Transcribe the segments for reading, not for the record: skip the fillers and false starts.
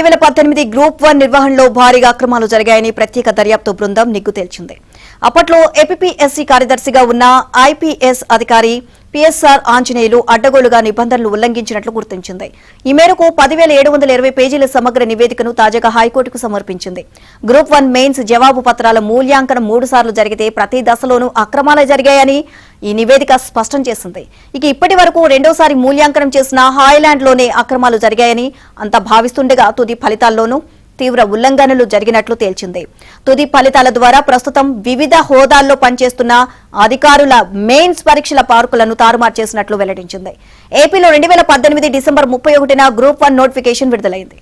2018 group 1 నిర్వహణలో భారీగా అక్రమాలు జరిగాయని ప్రత్యేక దర్యాప్తు బృందం నిగ్గు తేల్చింది. అప్పట్లో ఏపీఎస్సీ కార్యదర్శిగా ఉన్న ఐపీఎస్ అధికారి పిఎస్ఆర్ ఆంజనేయులు అడ్డగోలుగా నిబంధనలు ఉల్లంఘించినట్లు గుర్తించింది. ఈ మేరకు 10,720 పేజీల సమగ్ర నివేదికను తాజాగా హైకోర్టుకు సమర్పించింది. గ్రూప్ 1 మెయిన్స్ జవాబు పత్రాల మూల్యాంకనం 3 సార్లు జరిగితే ప్రతి దశలోనూ అక్రమాలే జరిగాయని ఈ నివేదిక స్పష్టం చేసింది. ఇక ఇప్పటి వరకు రెండోసారి మూల్యాంకనం చేసిన హాయ్లాండ్లోనే అక్రమాలు జరిగాయని అంతా భావిస్తుండగా తుది ఫలితాల్లోనూ తీవ్ర ఉల్లంఘనలు జరిగినట్లు తేల్చింది. తుది ఫలితాల ద్వారా ప్రస్తుతం వివిధ హోదాల్లో పనిచేస్తున్న అధికారుల మెయిన్స్ పరీక్షల మార్కులను తారుమారు చేసినట్లు వెల్లడించింది. ఏపీలో 2018 డిసెంబర్ 31న గ్రూప్ 1 నోటిఫికేషన్ విడుదలైంది.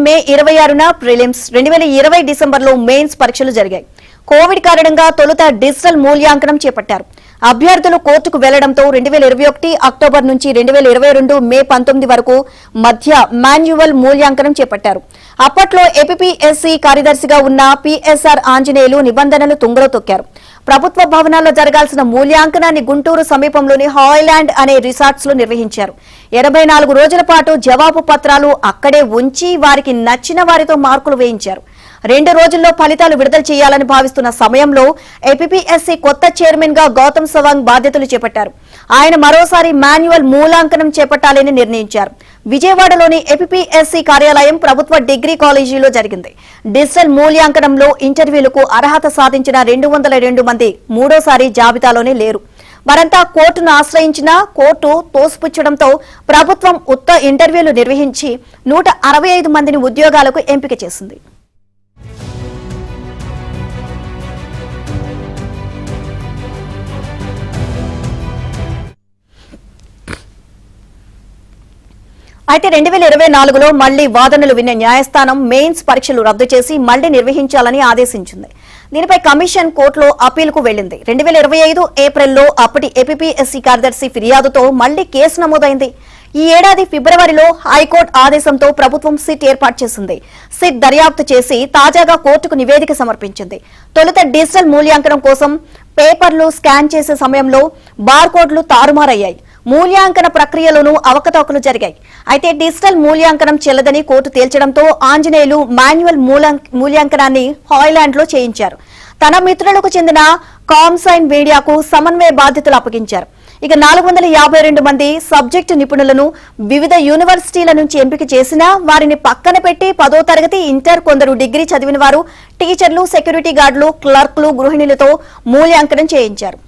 మే 26న ప్రిలిమ్స్, 2020 డిసెంబర్లో మెయిన్స్ పరీక్షలు జరిగాయి. కోవిడ్ కారణంగా తొలుత డిజిటల్ మూల్యాంకనం చేపట్టారు. అభ్యర్థులు కోర్టుకు వెళ్లడంతో 2021 అక్టోబర్ నుంచి 2022 మే 19 వరకు మధ్య మాన్యువల్ మూల్యాంకనం చేపట్టారు. అప్పట్లో ఏపీఎస్సీ కార్యదర్శిగా ఉన్న పిఎస్ఆర్ ఆంజనేయులు నిబంధనలు తుంగలో తొక్కారు. ప్రభుత్వ భవనాల్లో జరగాల్సిన మూల్యాంకనాన్ని గుంటూరు సమీపంలోని హాయ్లాండ్ అనే రిసార్ట్స్ లో నిర్వహించారు. 84 రోజుల పాటు జవాబు పత్రాలు అక్కడే ఉంచి వారికి నచ్చిన వారితో మార్కులు వేయించారు. 2 రోజుల్లో ఫలితాలు విడుదల చేయాలని భావిస్తున్న సమయంలో ఏపీఎస్సీ కొత్త చైర్మన్ గా గౌతమ్ సవాంగ్ బాధ్యతలు చేపట్టారు. ఆయన మరోసారి మాన్యువల్ మూల్యాంకనం చేపట్టాలని నిర్ణయించారు. విజయవాడలోని ఏపీఎస్సీ కార్యాలయం ప్రభుత్వ డిగ్రీ కాలేజీలో జరిగింది. డిజిటల్ మూల్యాంకనంలో ఇంటర్వ్యూలకు అర్హత సాధించిన 202 మంది మూడోసారి జాబితాలోనే లేరు. వారంతా కోర్టును ఆశ్రయించినా కోర్టు తోసిపుచ్చడంతో ప్రభుత్వం ఉత్త ఇంటర్వ్యూలు నిర్వహించి 165 మందిని ఉద్యోగాలకు ఎంపిక చేసింది. అయితే 2024లో మళ్లీ వాదనలు విన్న న్యాయస్థానం మెయిన్స్ పరీక్షలు రద్దు చేసి మళ్లీ నిర్వహించాలని ఆదేశించింది. దీనిపై కమిషన్ కోర్టులో అప్పీలుకు వెళ్లింది. 2025 ఏప్రిల్లో అప్పటి ఏపీఎస్సీ కార్యదర్శి ఫిర్యాదుతో మళ్లీ కేసు నమోదైంది. ఈ ఏడాది ఫిబ్రవరిలో హైకోర్టు ఆదేశంతో ప్రభుత్వం సిట్ ఏర్పాటు చేసింది. సిట్ దర్యాప్తు చేసి తాజాగా కోర్టుకు నివేదిక సమర్పించింది. తొలుత డిజిటల్ మూల్యాంకనం కోసం పేపర్లు స్కాన్ చేసే సమయంలో బార్కోడ్లు తారుమారయ్యాయి. మూల్యాంకన ప్రక్రియలోనూ అవకతవకలు జరిగాయి. అయితే డిజిటల్ మూల్యాంకనం చెల్లదని కోర్టు తేల్చడంతో ఆంజనేయులు మాన్యువల్ మూల్యాంకనాన్ని హాయ్లాండ్ లో చేయించారు. తన మిత్రులకు చెందిన కామ్సైన్ మీడియాకు సమన్వయ బాధ్యతలు అప్పగించారు. ఇక 452 మంది సబ్జెక్టు నిపుణులను వివిధ యూనివర్సిటీల నుంచి ఎంపిక చేసినా వారిని పక్కన పెట్టి 10వ తరగతి, ఇంటర్, కొందరు డిగ్రీ చదివిన వారు, టీచర్లు, సెక్యూరిటీ గార్డులు, క్లర్క్లు, గృహిణులతో మూల్యాంకనం చేయించారు.